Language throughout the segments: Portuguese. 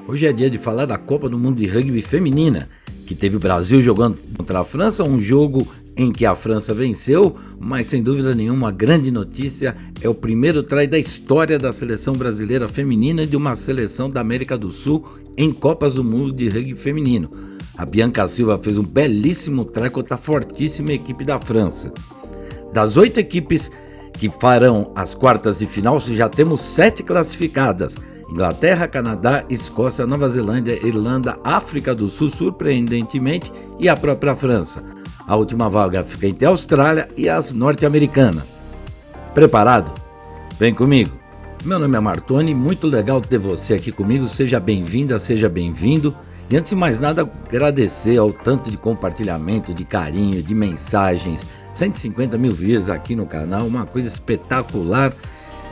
Hoje é dia de falar da Copa do Mundo de Rugby Feminina, que teve o Brasil jogando contra a França, um jogo em que a França venceu, mas sem dúvida nenhuma a grande notícia é o primeiro try da história da seleção brasileira feminina e de uma seleção da América do Sul em Copas do Mundo de Rugby Feminino. A Bianca Silva fez um belíssimo try contra a fortíssima equipe da França. Das 8 equipes que farão as quartas de final, já temos 7 classificadas: Inglaterra, Canadá, Escócia, Nova Zelândia, Irlanda, África do Sul, surpreendentemente, e a própria França. A última vaga fica entre a Austrália e as norte-americanas. Preparado? Vem comigo! Meu nome é Martoni, muito legal ter você aqui comigo, seja bem-vinda, seja bem-vindo. E antes de mais nada, agradecer ao tanto de compartilhamento, de carinho, de mensagens, 150 mil views aqui no canal, uma coisa espetacular.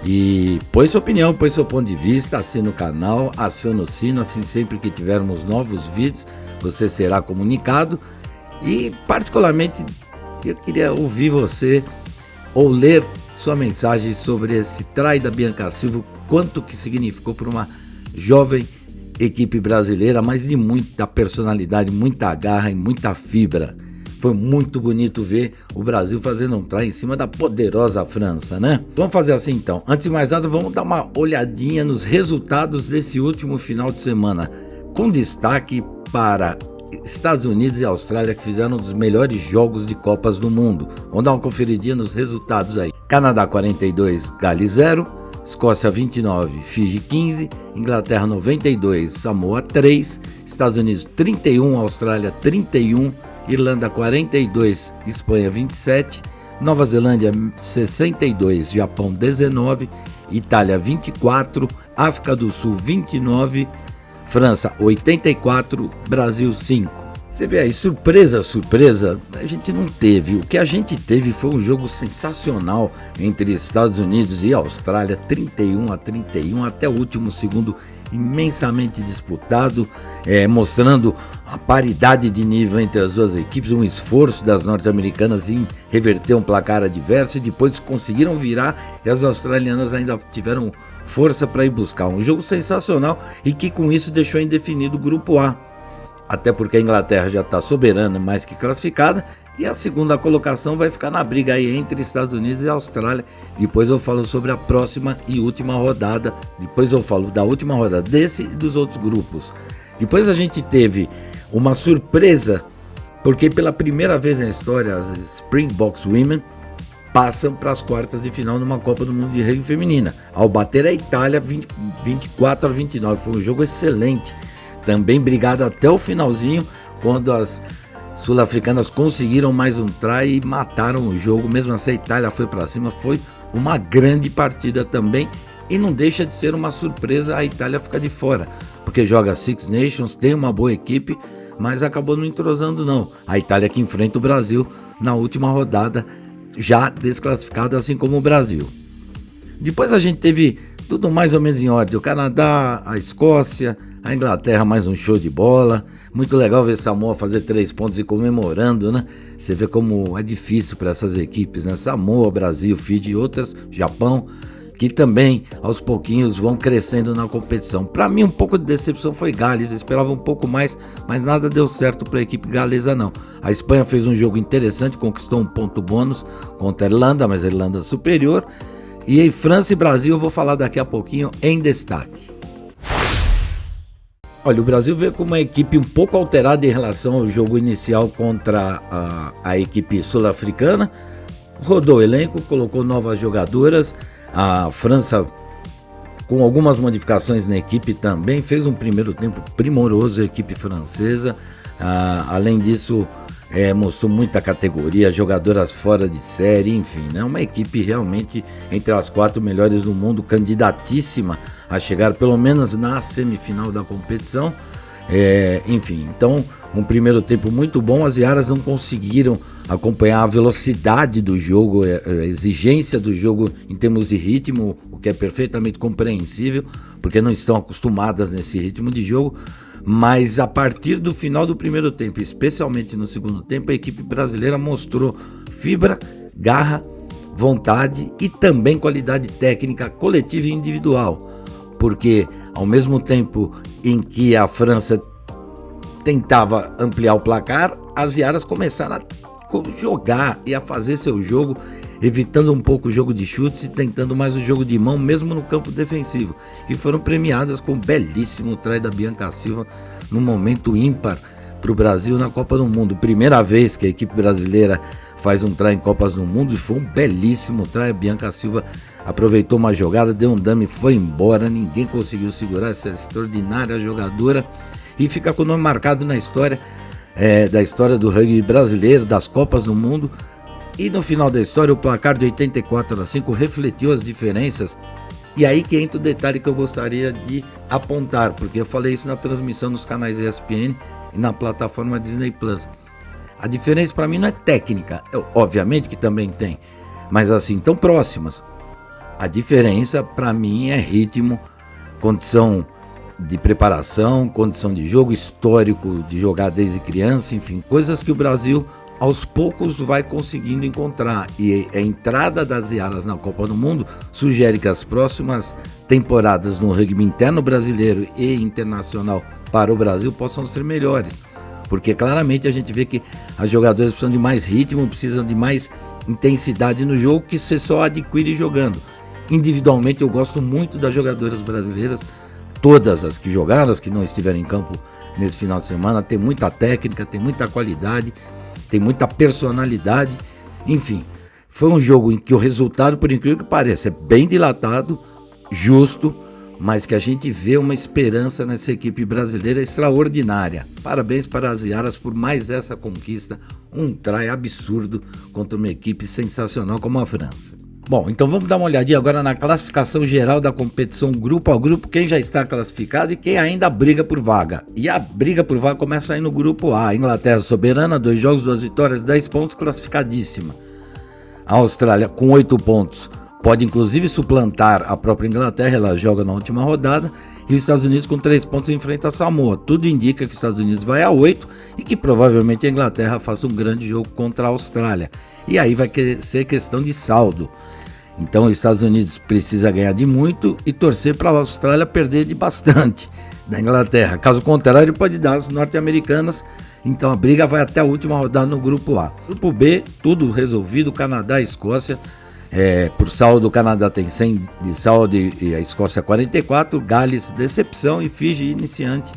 E põe sua opinião, põe seu ponto de vista, assina o canal, aciona o sino, assim sempre que tivermos novos vídeos, você será comunicado. E particularmente eu queria ouvir você ou ler sua mensagem sobre esse try da Bianca Silva, quanto que significou para uma jovem equipe brasileira, mas de muita personalidade, muita garra e muita fibra. Foi muito bonito ver o Brasil fazendo um try em cima da poderosa França, né? Vamos fazer assim então. Antes de mais nada, vamos dar uma olhadinha nos resultados desse último final de semana, com destaque para Estados Unidos e Austrália, que fizeram um dos melhores jogos de Copas do Mundo. Vamos dar uma conferidinha nos resultados aí. Canadá 42, Gales 0, Escócia 29, Fiji 15, Inglaterra 92, Samoa 3, Estados Unidos 31, Austrália 31, Irlanda 42, Espanha 27, Nova Zelândia 62, Japão 19, Itália 24, África do Sul 29, França 84, Brasil 5. Você vê aí, surpresa, a gente não teve. O que a gente teve foi um jogo sensacional entre Estados Unidos e Austrália, 31-31, até o último segundo, imensamente disputado, mostrando a paridade de nível entre as duas equipes, um esforço das norte-americanas em reverter um placar adverso, e depois conseguiram virar, e as australianas ainda tiveram força para ir buscar. Um jogo sensacional e que com isso deixou indefinido o grupo A. Até porque a Inglaterra já está soberana, mais que classificada, e a segunda colocação vai ficar na briga aí entre Estados Unidos e Austrália. Depois eu falo sobre a próxima e última rodada, depois eu falo da última rodada desse e dos outros grupos. Depois a gente teve uma surpresa, porque pela primeira vez na história as Springboks Women passam para as quartas de final numa Copa do Mundo de Rugby Feminina, ao bater a Itália 24-29, foi um jogo excelente. Também brigado até o finalzinho, quando as sul-africanas conseguiram mais um try e mataram o jogo. Mesmo assim, a Itália foi para cima, foi uma grande partida também. E não deixa de ser uma surpresa a Itália ficar de fora, porque joga Six Nations, tem uma boa equipe, mas acabou não entrosando não. A Itália que enfrenta o Brasil na última rodada, já desclassificada, assim como o Brasil. Depois a gente teve tudo mais ou menos em ordem: o Canadá, a Escócia, a Inglaterra, mais um show de bola. Muito legal ver Samoa fazer 3 pontos e comemorando, né? Você vê como é difícil para essas equipes, né? Samoa, Brasil, Fiji e outras, Japão, que também aos pouquinhos vão crescendo na competição. Para mim, um pouco de decepção foi Gales, eu esperava um pouco mais, mas nada deu certo para a equipe galesa não. A Espanha fez um jogo interessante, conquistou um ponto bônus contra a Irlanda, mas a Irlanda superior. E em França e Brasil eu vou falar daqui a pouquinho em destaque. Olha, o Brasil veio com uma equipe um pouco alterada em relação ao jogo inicial contra a equipe sul-africana. Rodou o elenco, colocou novas jogadoras. A França, com algumas modificações na equipe também, fez um primeiro tempo primoroso, a equipe francesa. Além disso, mostrou muita categoria, jogadoras fora de série, enfim, né? Uma equipe realmente entre as 4 melhores do mundo, candidatíssima a chegar pelo menos na semifinal da competição. Enfim, então um primeiro tempo muito bom. As Iaras não conseguiram acompanhar a velocidade do jogo, a exigência do jogo em termos de ritmo, o que é perfeitamente compreensível, porque não estão acostumadas nesse ritmo de jogo. Mas a partir do final do primeiro tempo, especialmente no segundo tempo, a equipe brasileira mostrou fibra, garra, vontade e também qualidade técnica coletiva e individual, porque Ao mesmo tempo em que a França tentava ampliar o placar, as Iaras começaram a jogar e a fazer seu jogo, evitando um pouco o jogo de chutes e tentando mais o jogo de mão, mesmo no campo defensivo. E foram premiadas com um belíssimo try da Bianca Silva, num momento ímpar para o Brasil na Copa do Mundo. Primeira vez que a equipe brasileira faz um try em Copas do Mundo e foi um belíssimo try. A Bianca Silva aproveitou uma jogada, deu um dame e foi embora. Ninguém conseguiu segurar essa extraordinária jogadora e fica com o nome marcado na história, da história do rugby brasileiro, das Copas do Mundo. E no final da história, o placar de 84-5 refletiu as diferenças. E aí que entra o detalhe que eu gostaria de apontar, porque eu falei isso na transmissão nos canais ESPN e na plataforma Disney Plus. A diferença para mim não é técnica, obviamente que também tem, mas assim, tão próximas. A diferença para mim é ritmo, condição de preparação, condição de jogo, histórico de jogar desde criança, enfim, coisas que o Brasil aos poucos vai conseguindo encontrar. E a entrada das Iaras na Copa do Mundo sugere que as próximas temporadas no rugby interno brasileiro e internacional para o Brasil possam ser melhores, porque claramente a gente vê que as jogadoras precisam de mais ritmo, precisam de mais intensidade no jogo, que você só adquire jogando. Individualmente eu gosto muito das jogadoras brasileiras, todas as que jogaram, as que não estiveram em campo nesse final de semana, tem muita técnica, tem muita qualidade, tem muita personalidade, enfim. Foi um jogo em que o resultado, por incrível que pareça, é bem dilatado, justo, mas que a gente vê uma esperança nessa equipe brasileira extraordinária. Parabéns para as Iaras por mais essa conquista, um try absurdo contra uma equipe sensacional como a França. Bom, então vamos dar uma olhadinha agora na classificação geral da competição grupo a grupo, quem já está classificado e quem ainda briga por vaga. E a briga por vaga começa aí no grupo A. Inglaterra soberana, 2 jogos, 2 vitórias, 10 pontos, classificadíssima. A Austrália com 8 pontos, pode inclusive suplantar a própria Inglaterra, ela joga na última rodada. E os Estados Unidos com 3 pontos enfrenta a Samoa. Tudo indica que os Estados Unidos vai a 8 e que provavelmente a Inglaterra faça um grande jogo contra a Austrália. E aí vai ser questão de saldo. Então os Estados Unidos precisa ganhar de muito e torcer para a Austrália perder de bastante da Inglaterra. Caso contrário, pode dar as norte-americanas. Então a briga vai até a última rodada no grupo A. Grupo B, tudo resolvido, Canadá e Escócia. Por saldo, o Canadá tem 100 de saldo e a Escócia 44, Gales decepção e Fiji iniciante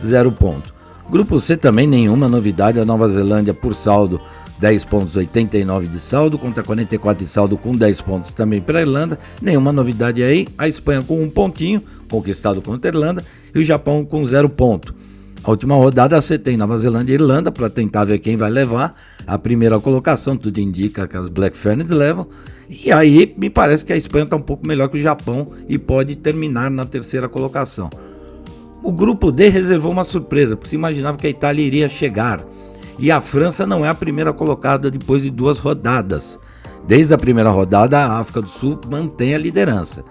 0 ponto. Grupo C também nenhuma novidade, a Nova Zelândia por saldo 10 pontos, 89 de saldo, contra 44 de saldo com 10 pontos também para a Irlanda, nenhuma novidade aí. A Espanha com 1 pontinho, conquistado contra a Irlanda, e o Japão com 0 ponto. A última rodada você tem Nova Zelândia e Irlanda para tentar ver quem vai levar a primeira colocação, tudo indica que as Black Ferns levam, e aí me parece que a Espanha está um pouco melhor que o Japão e pode terminar na terceira colocação. O grupo D reservou uma surpresa, porque se imaginava que a Itália iria chegar, e a França não é a primeira colocada depois de 2 rodadas. Desde a primeira rodada, a África do Sul mantém a liderança.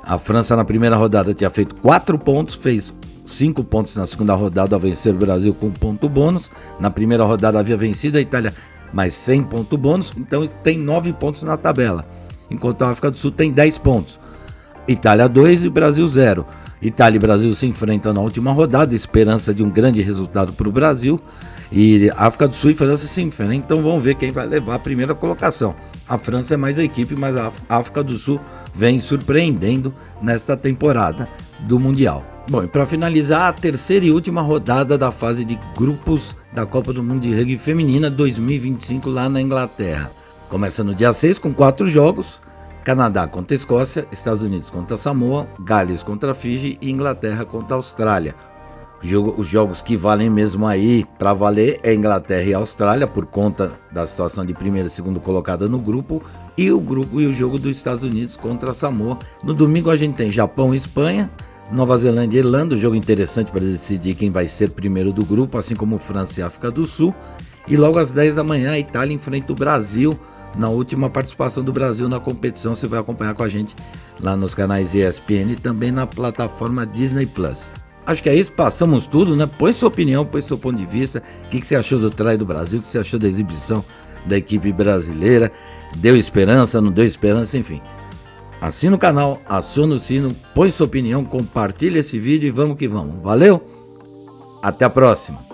A França na primeira rodada tinha feito 4 pontos, fez 5 pontos na segunda rodada ao vencer o Brasil com ponto bônus. Na primeira rodada havia vencido a Itália mais 100 ponto bônus, então tem 9 pontos na tabela. Enquanto a África do Sul tem 10 pontos. Itália 2 e Brasil 0. Itália e Brasil se enfrentam na última rodada, esperança de um grande resultado para o Brasil. E África do Sul e França se enfrentam, então vamos ver quem vai levar a primeira colocação. A França é mais a equipe, mas a África do Sul vem surpreendendo nesta temporada do Mundial. Bom, e para finalizar, a terceira e última rodada da fase de grupos da Copa do Mundo de Rugby Feminina 2025 lá na Inglaterra. Começa no dia 6 com 4 jogos, Canadá contra a Escócia, Estados Unidos contra a Samoa, Gales contra a Fiji e Inglaterra contra a Austrália. Os jogos que valem mesmo aí para valer é Inglaterra e Austrália, por conta da situação de primeiro e segundo colocada no grupo, e o jogo dos Estados Unidos contra a Samoa. No domingo a gente tem Japão e Espanha, Nova Zelândia e Irlanda, um jogo interessante para decidir quem vai ser primeiro do grupo, assim como França e África do Sul. E logo às 10 da manhã a Itália enfrenta o Brasil, na última participação do Brasil na competição. Você vai acompanhar com a gente lá nos canais ESPN e também na plataforma Disney Plus. Acho que é isso, passamos tudo, né? Põe sua opinião, põe seu ponto de vista. O que você achou do try do Brasil? O que você achou da exibição da equipe brasileira? Deu esperança, não deu esperança? Enfim, Assina o canal, aciona o sino, põe sua opinião, compartilha esse vídeo e vamos que vamos. Valeu? Até a próxima!